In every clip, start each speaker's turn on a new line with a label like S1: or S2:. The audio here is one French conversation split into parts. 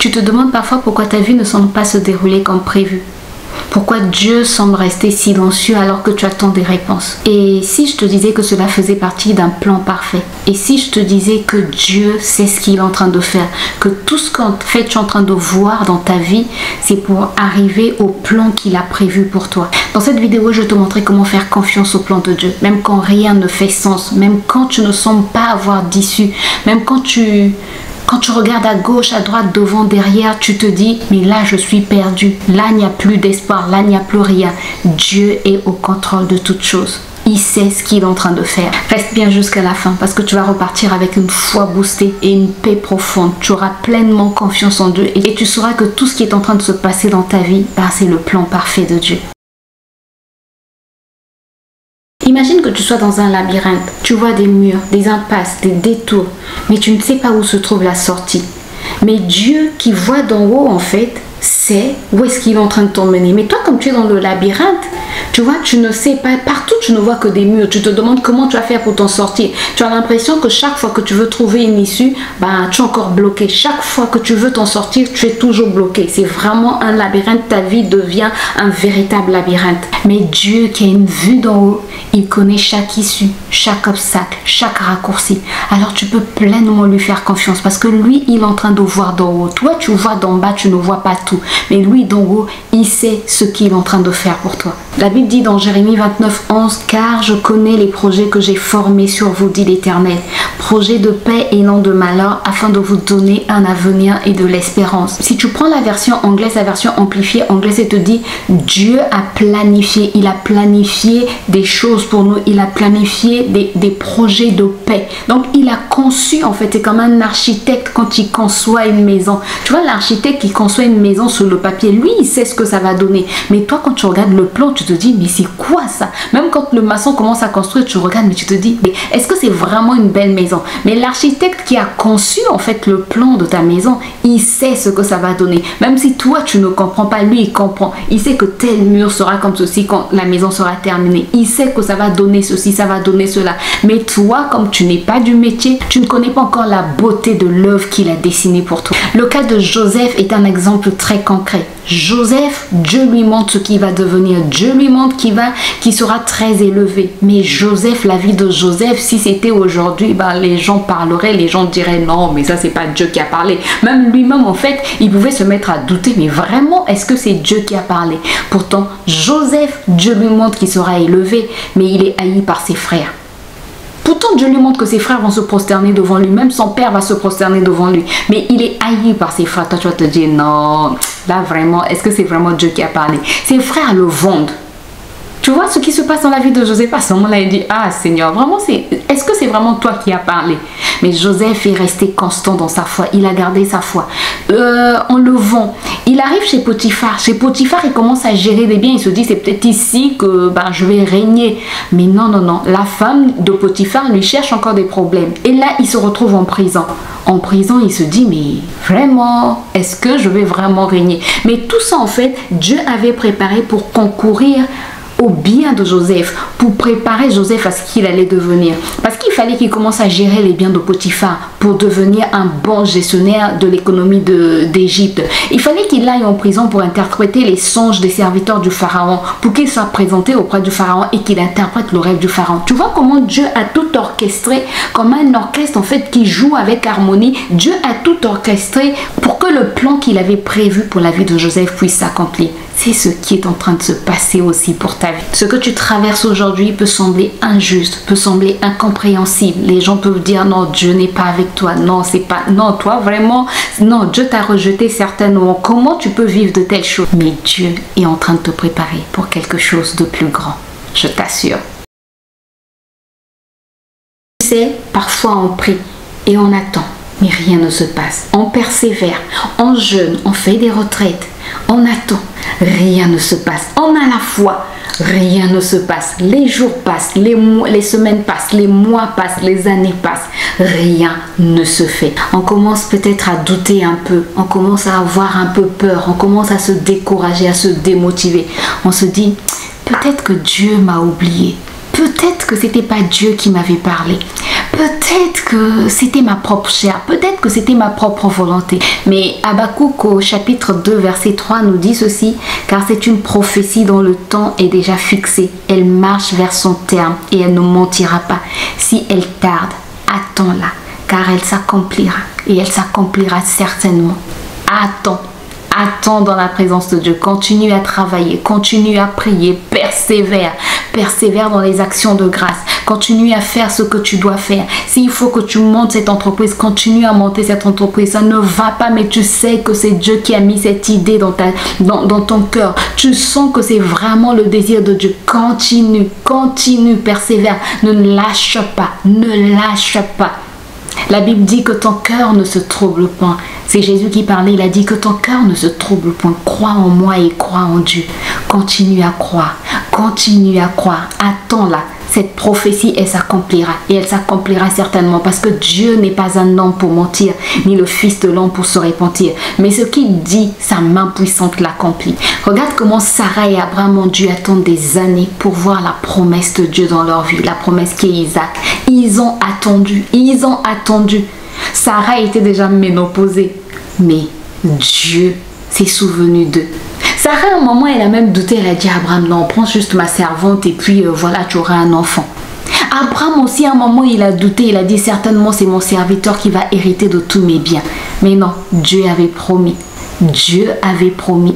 S1: Tu te demandes parfois pourquoi ta vie ne semble pas se dérouler comme prévu. Pourquoi Dieu semble rester silencieux alors que tu attends des réponses? Et si je te disais que cela faisait partie d'un plan parfait? Et si je te disais que Dieu sait ce qu'il est en train de faire? Que tout ce qu'en fait tu es en train de voir dans ta vie, c'est pour arriver au plan qu'il a prévu pour toi. Dans cette vidéo, je vais te montrer comment faire confiance au plan de Dieu. Même quand rien ne fait sens, même quand tu ne sembles pas avoir d'issue, même quand tu regardes à gauche, à droite, devant, derrière, tu te dis, mais là, je suis perdu. Là, il n'y a plus d'espoir. Là, il n'y a plus rien. Dieu est au contrôle de toutes choses. Il sait ce qu'il est en train de faire. Reste bien jusqu'à la fin parce que tu vas repartir avec une foi boostée et une paix profonde. Tu auras pleinement confiance en Dieu et tu sauras que tout ce qui est en train de se passer dans ta vie, c'est le plan parfait de Dieu. Imagine que tu sois dans un labyrinthe, tu vois des murs, des impasses, des détours, mais tu ne sais pas où se trouve la sortie. Mais Dieu qui voit d'en haut en fait, sait où est-ce qu'il est en train de t'emmener. Mais toi comme tu es dans le labyrinthe, tu vois, tu ne sais pas, partout tu ne vois que des murs, tu te demandes comment tu vas faire pour t'en sortir. Tu as l'impression que chaque fois que tu veux trouver une issue, tu es encore bloqué. Chaque fois que tu veux t'en sortir, tu es toujours bloqué. C'est vraiment un labyrinthe, ta vie devient un véritable labyrinthe. Mais Dieu qui a une vue d'en haut, il connaît chaque issue, chaque obstacle, chaque raccourci. Alors tu peux pleinement lui faire confiance parce que lui, il est en train de voir d'en haut. Toi, tu vois d'en bas, tu ne vois pas tout. Mais lui, d'en haut, il sait ce qu'il est en train de faire pour toi. La Bible dit dans Jérémie 29, 11, « Car je connais les projets que j'ai formés sur vous, dit l'Éternel, projets de paix et non de malheur, afin de vous donner un avenir et de l'espérance. » Si tu prends la version anglaise, la version amplifiée anglaise, elle te dit « Dieu a planifié, il a planifié des choses pour nous, il a planifié des projets de paix. » Donc, il a conçu, en fait, c'est comme un architecte quand il conçoit une maison. Tu vois, l'architecte qui conçoit une maison sur le papier, lui, il sait ce que ça va donner. Mais toi, quand tu regardes le plan, tu te dis, mais c'est quoi ça? Même quand le maçon commence à construire, tu regardes, mais tu te dis, mais est-ce que c'est vraiment une belle maison? Mais l'architecte qui a conçu, en fait, le plan de ta maison, il sait ce que ça va donner. Même si toi, tu ne comprends pas, lui, il comprend. Il sait que tel mur sera comme ceci quand la maison sera terminée. Il sait que ça va donner ceci, ça va donner cela. Mais toi, comme tu n'es pas du métier, tu ne connais pas encore la beauté de l'œuvre qu'il a dessinée pour toi. Le cas de Joseph est un exemple très concret. Joseph, Dieu lui montre ce qu'il va devenir. Dieu lui montre qu'il sera très élevé. Mais Joseph, la vie de Joseph, si c'était aujourd'hui, les gens parleraient, les gens diraient non, mais ça c'est pas Dieu qui a parlé. Même lui-même en fait, il pouvait se mettre à douter, mais vraiment, est-ce que c'est Dieu qui a parlé? Pourtant, Joseph, Dieu lui montre qu'il sera élevé, mais il est haï par ses frères. Pourtant, Dieu lui montre que ses frères vont se prosterner devant lui. Même son père va se prosterner devant lui. Mais il est haï par ses frères. Toi, tu vas te dire, non, là vraiment, est-ce que c'est vraiment Dieu qui a parlé? Ses frères le vendent. Tu vois ce qui se passe dans la vie de Joseph? À ce moment-là, il dit, ah Seigneur, vraiment, est-ce que c'est vraiment toi qui as parlé? Mais Joseph est resté constant dans sa foi. Il a gardé sa foi. On le vend. Il arrive chez Potiphar. Chez Potiphar, il commence à gérer des biens. Il se dit, c'est peut-être ici que je vais régner. Mais non, non, non. La femme de Potiphar lui cherche encore des problèmes. Et là, il se retrouve en prison. En prison, il se dit, mais vraiment, est-ce que je vais vraiment régner? Mais tout ça, en fait, Dieu avait préparé pour concourir au bien de Joseph, pour préparer Joseph à ce qu'il allait devenir. Parce qu'il fallait qu'il commence à gérer les biens de Potiphar pour devenir un bon gestionnaire de l'économie d'Égypte. Il fallait qu'il aille en prison pour interpréter les songes des serviteurs du Pharaon, pour qu'il soit présenté auprès du Pharaon et qu'il interprète le rêve du Pharaon. Tu vois comment Dieu a tout orchestré, comme un orchestre en fait qui joue avec harmonie. Dieu a tout orchestré pour que le plan qu'il avait prévu pour la vie de Joseph puisse s'accomplir. C'est ce qui est en train de se passer aussi pour ta vie. Ce que tu traverses aujourd'hui peut sembler injuste, peut sembler incompréhensible. Les gens peuvent dire non, Dieu n'est pas avec toi. Non, c'est pas. Non, toi vraiment. Non, Dieu t'a rejeté certainement. Comment tu peux vivre de telles choses? Mais Dieu est en train de te préparer pour quelque chose de plus grand. Je t'assure. Tu sais, parfois on prie et on attend. Mais rien ne se passe. On persévère, on jeûne, on fait des retraites, on attend. Rien ne se passe. On a la foi. Rien ne se passe. Les jours passent, les semaines passent, les mois passent, les années passent. Rien ne se fait. On commence peut-être à douter un peu. On commence à avoir un peu peur. On commence à se décourager, à se démotiver. On se dit, peut-être que Dieu m'a oublié. Peut-être que c'était pas Dieu qui m'avait parlé. peut-être que c'était ma propre chair, peut-être que c'était ma propre volonté. Mais Habakkuk au chapitre 2 verset 3 nous dit ceci, car c'est une prophétie dont le temps est déjà fixé. Elle marche vers son terme et elle ne mentira pas. Si elle tarde, attends-la, car elle s'accomplira et elle s'accomplira certainement. Attends. Attends dans la présence de Dieu, continue à travailler, continue à prier, persévère dans les actions de grâce, continue à faire ce que tu dois faire. S'il faut que tu montes cette entreprise, continue à monter cette entreprise. Ça ne va pas, mais tu sais que c'est Dieu qui a mis cette idée dans ton cœur. Tu sens que c'est vraiment le désir de Dieu. Continue, persévère, ne lâche pas. La Bible dit que ton cœur ne se trouble point. C'est Jésus qui parlait, il a dit que ton cœur ne se trouble point. Crois en moi et crois en Dieu. Continue à croire. Attends-la. Cette prophétie, elle s'accomplira. Et elle s'accomplira certainement parce que Dieu n'est pas un homme pour mentir, ni le fils de l'homme pour se repentir. Mais ce qu'il dit, sa main puissante l'accomplit. Regarde comment Sarah et Abraham ont dû attendre des années pour voir la promesse de Dieu dans leur vie. La promesse qui est Isaac. Ils ont attendu. Sarah était déjà ménopausée. Mais Dieu s'est souvenu d'eux. Sarah, à un moment, elle a même douté. Elle a dit à Abraham, non, prends juste ma servante et puis voilà, tu auras un enfant. Abraham aussi, à un moment, il a douté. Il a dit, certainement, c'est mon serviteur qui va hériter de tous mes biens. Mais non, Dieu avait promis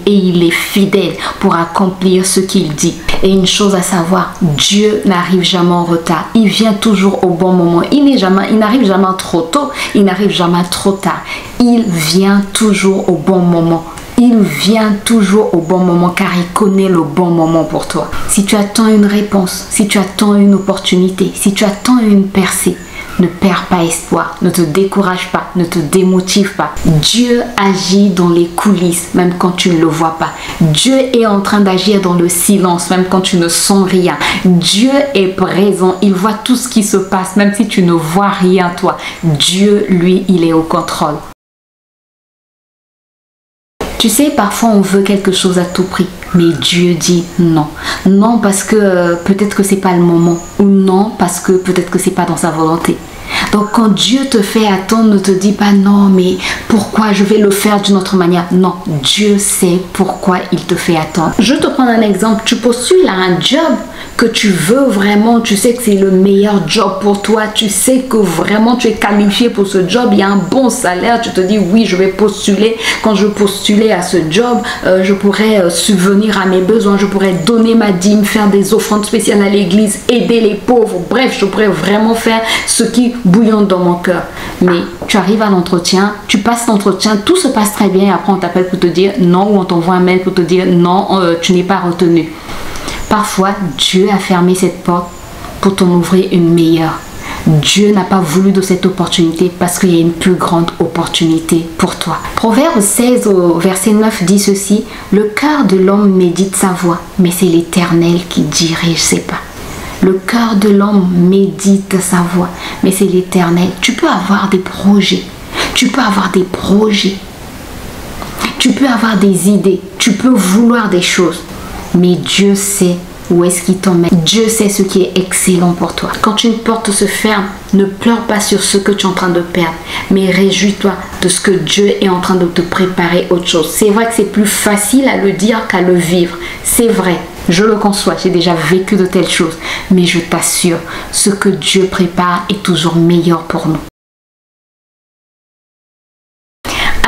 S1: et il est fidèle pour accomplir ce qu'il dit. Et une chose à savoir, Dieu n'arrive jamais en retard. Il vient toujours au bon moment. Il n'arrive jamais trop tôt, il n'arrive jamais trop tard. Il vient toujours au bon moment. Car il connaît le bon moment pour toi. Si tu attends une réponse, si tu attends une opportunité, si tu attends une percée, ne perds pas espoir, ne te décourage pas, ne te démotive pas. Dieu agit dans les coulisses, même quand tu ne le vois pas. Dieu est en train d'agir dans le silence, même quand tu ne sens rien. Dieu est présent, il voit tout ce qui se passe, même si tu ne vois rien toi. Dieu, lui, il est au contrôle. Tu sais, parfois on veut quelque chose à tout prix, mais Dieu dit non. Non parce que peut-être que c'est pas le moment, ou non parce que peut-être que c'est pas dans sa volonté. Donc quand Dieu te fait attendre, ne te dis pas non, mais pourquoi je vais le faire d'une autre manière. Non, Dieu sait pourquoi il te fait attendre. Je te prends un exemple, tu postules à un job que tu veux vraiment, tu sais que c'est le meilleur job pour toi, tu sais que vraiment tu es qualifié pour ce job, il y a un bon salaire, tu te dis oui, je vais postuler. Quand je postulais à ce job, je pourrais subvenir à mes besoins, je pourrais donner ma dîme, faire des offrandes spéciales à l'église, aider les pauvres, bref, je pourrais vraiment faire ce qui bouillonne dans mon cœur. Mais tu arrives à l'entretien, tu passes l'entretien, tout se passe très bien et après on t'appelle pour te dire non ou on t'envoie un mail pour te dire non, tu n'es pas retenu. Parfois, Dieu a fermé cette porte pour t'en ouvrir une meilleure. Dieu n'a pas voulu de cette opportunité parce qu'il y a une plus grande opportunité pour toi. Proverbe 16 au verset 9 dit ceci, « Le cœur de l'homme médite sa voie, mais c'est l'Éternel qui dirige ses pas. » Le cœur de l'homme médite sa voie, mais c'est l'Éternel. Tu peux avoir des projets, tu peux avoir des idées, tu peux vouloir des choses, mais Dieu sait où est-ce qu'il t'emmène. Dieu sait ce qui est excellent pour toi. Quand une porte se ferme, ne pleure pas sur ce que tu es en train de perdre, mais réjouis-toi de ce que Dieu est en train de te préparer autre chose. C'est vrai que c'est plus facile à le dire qu'à le vivre. C'est vrai. Je le conçois, j'ai déjà vécu de telles choses, mais je t'assure, ce que Dieu prépare est toujours meilleur pour nous.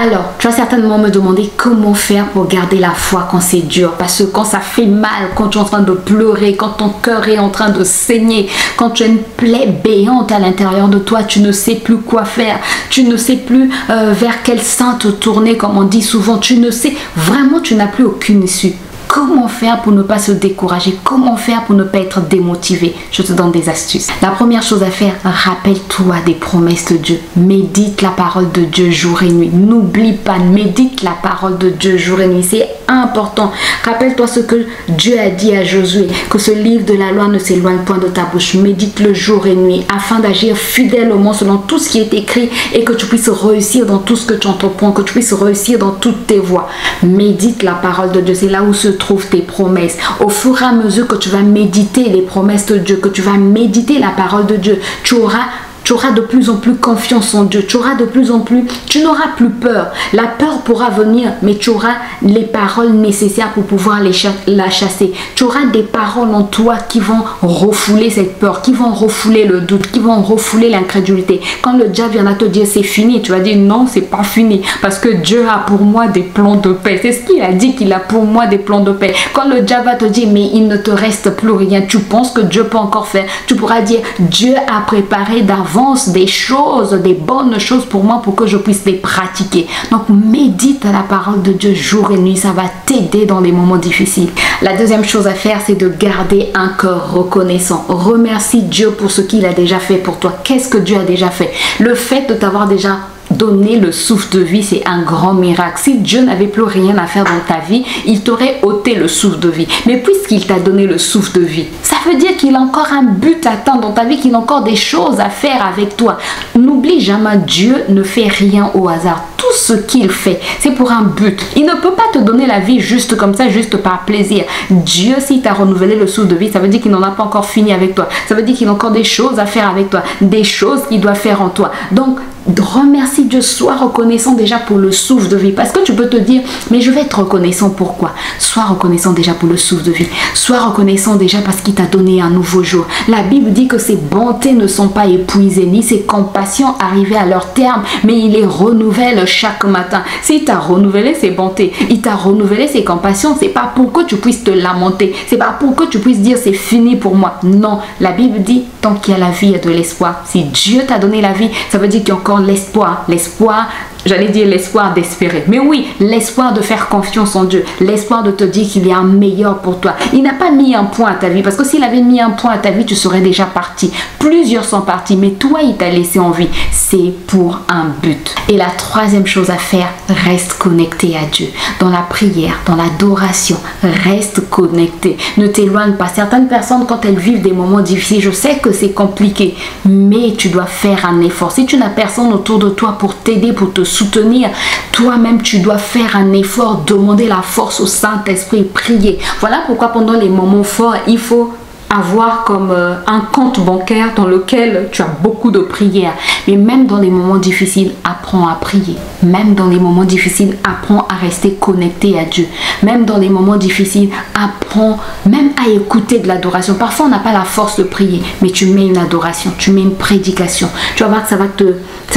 S1: Alors, tu vas certainement me demander comment faire pour garder la foi quand c'est dur. Parce que quand ça fait mal, quand tu es en train de pleurer, quand ton cœur est en train de saigner, quand tu as une plaie béante à l'intérieur de toi, tu ne sais plus quoi faire. Tu ne sais plus vers quel sein te tourner, comme on dit souvent. Tu ne sais, vraiment, tu n'as plus aucune issue. Comment faire pour ne pas se décourager? Comment faire pour ne pas être démotivé? Je te donne des astuces. La première chose à faire, rappelle-toi des promesses de Dieu. Médite la parole de Dieu jour et nuit. N'oublie pas, médite la parole de Dieu jour et nuit. C'est important. Rappelle-toi ce que Dieu a dit à Josué, que ce livre de la loi ne s'éloigne point de ta bouche. Médite-le jour et nuit afin d'agir fidèlement selon tout ce qui est écrit et que tu puisses réussir dans tout ce que tu entreprends, que tu puisses réussir dans toutes tes voies. Médite la parole de Dieu. C'est là où se trouvent tes promesses. Au fur et à mesure que tu vas méditer les promesses de Dieu, que tu vas méditer la parole de Dieu, tu Tu auras de plus en plus confiance en Dieu. Tu auras de plus en plus, tu n'auras plus peur. La peur pourra venir, mais tu auras les paroles nécessaires pour pouvoir la chasser. Tu auras des paroles en toi qui vont refouler cette peur, qui vont refouler le doute, qui vont refouler l'incrédulité. Quand le diable viendra te dire c'est fini, tu vas dire non, c'est pas fini, parce que Dieu a pour moi des plans de paix. C'est ce qu'il a dit, qu'il a pour moi des plans de paix. Quand le diable va te dire mais il ne te reste plus rien, tu penses que Dieu peut encore faire, tu pourras dire Dieu a préparé d'avance des choses, des bonnes choses pour moi pour que je puisse les pratiquer. Donc médite à la parole de Dieu jour et nuit, ça va t'aider dans les moments difficiles. La deuxième chose à faire, c'est de garder un cœur reconnaissant. Remercie Dieu pour ce qu'il a déjà fait pour toi. Qu'est-ce que Dieu a déjà fait? Le fait de t'avoir déjà donner le souffle de vie, c'est un grand miracle. Si Dieu n'avait plus rien à faire dans ta vie, il t'aurait ôté le souffle de vie. Mais puisqu'il t'a donné le souffle de vie, ça veut dire qu'il a encore un but à atteindre dans ta vie, qu'il a encore des choses à faire avec toi. N'oublie jamais, Dieu ne fait rien au hasard. Tout ce qu'il fait, c'est pour un but. Il ne peut pas te donner la vie juste comme ça, juste par plaisir. Dieu, s'il t'a renouvelé le souffle de vie, ça veut dire qu'il n'en a pas encore fini avec toi. Ça veut dire qu'il a encore des choses à faire avec toi, des choses qu'il doit faire en toi. Donc, remercie Dieu, sois reconnaissant déjà pour le souffle de vie. Parce que tu peux te dire, mais je vais être reconnaissant pourquoi? Sois reconnaissant déjà pour le souffle de vie. Sois reconnaissant déjà parce qu'il t'a donné un nouveau jour. La Bible dit que ses bontés ne sont pas épuisées, ni ses compassions arrivées à leur terme, mais il les renouvelle chaque matin. S'il t'a renouvelé ses bontés, il t'a renouvelé ses compassions, c'est pas pour que tu puisses te lamenter, c'est pas pour que tu puisses dire c'est fini pour moi. Non, la Bible dit, tant qu'il y a la vie, il y a de l'espoir. Si Dieu t'a donné la vie, ça veut dire qu'il y a encore l'espoir, j'allais dire l'espoir d'espérer. Mais oui, l'espoir de faire confiance en Dieu, l'espoir de te dire qu'il y a un meilleur pour toi. Il n'a pas mis un point à ta vie, parce que s'il avait mis un point à ta vie, tu serais déjà parti. Plusieurs sont partis, mais toi, il t'a laissé en vie. C'est pour un but. Et la troisième chose à faire, reste connecté à Dieu. Dans la prière, dans l'adoration, reste connecté. Ne t'éloigne pas. Certaines personnes, quand elles vivent des moments difficiles, je sais que c'est compliqué, mais tu dois faire un effort. Si tu n'as personne autour de toi pour t'aider, pour te soutenir, toi-même tu dois faire un effort, demander la force au Saint-Esprit, prier. Voilà pourquoi pendant les moments forts, il faut avoir comme un compte bancaire dans lequel tu as beaucoup de prières. Mais même dans les moments difficiles, apprends à prier. Même dans les moments difficiles, apprends à rester connecté à Dieu. Même dans les moments difficiles, apprends même à écouter de l'adoration. Parfois, on n'a pas la force de prier, mais tu mets une adoration, tu mets une prédication. Tu vas voir que ça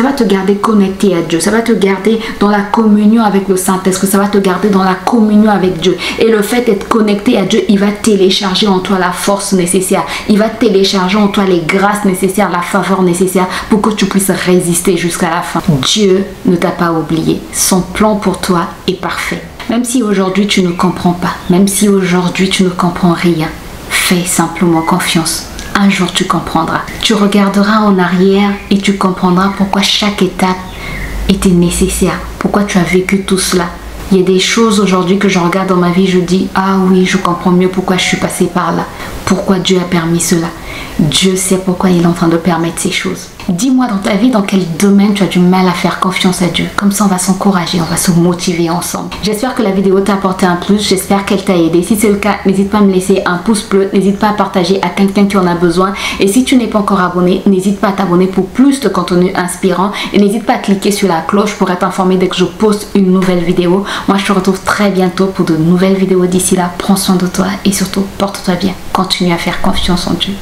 S1: va te garder connecté à Dieu. Ça va te garder dans la communion avec le Saint-Esprit. Ça va te garder dans la communion avec Dieu. Et le fait d'être connecté à Dieu, il va télécharger en toi la force nécessaire. Il va télécharger en toi les grâces nécessaires, la faveur nécessaire pour que tu puisses résister jusqu'à la fin. Dieu ne t'a pas oublié. Son plan pour toi est parfait. Même si aujourd'hui tu ne comprends pas, même si aujourd'hui tu ne comprends rien, fais simplement confiance. Un jour tu comprendras. Tu regarderas en arrière et tu comprendras pourquoi chaque étape était nécessaire. Pourquoi tu as vécu tout cela. Il y a des choses aujourd'hui que je regarde dans ma vie, je dis, ah oui, je comprends mieux pourquoi je suis passée par là. Pourquoi Dieu a permis cela. Dieu sait pourquoi il est en train de permettre ces choses. Dis-moi dans ta vie, dans quel domaine tu as du mal à faire confiance à Dieu. Comme ça, on va s'encourager, on va se motiver ensemble. J'espère que la vidéo t'a apporté un plus. J'espère qu'elle t'a aidé. Si c'est le cas, n'hésite pas à me laisser un pouce bleu. N'hésite pas à partager à quelqu'un qui en a besoin. Et si tu n'es pas encore abonné, n'hésite pas à t'abonner pour plus de contenu inspirant. Et n'hésite pas à cliquer sur la cloche pour être informé dès que je poste une nouvelle vidéo. Moi, je te retrouve très bientôt pour de nouvelles vidéos. D'ici là, prends soin de toi et surtout, porte-toi bien. Continue à faire confiance en Dieu.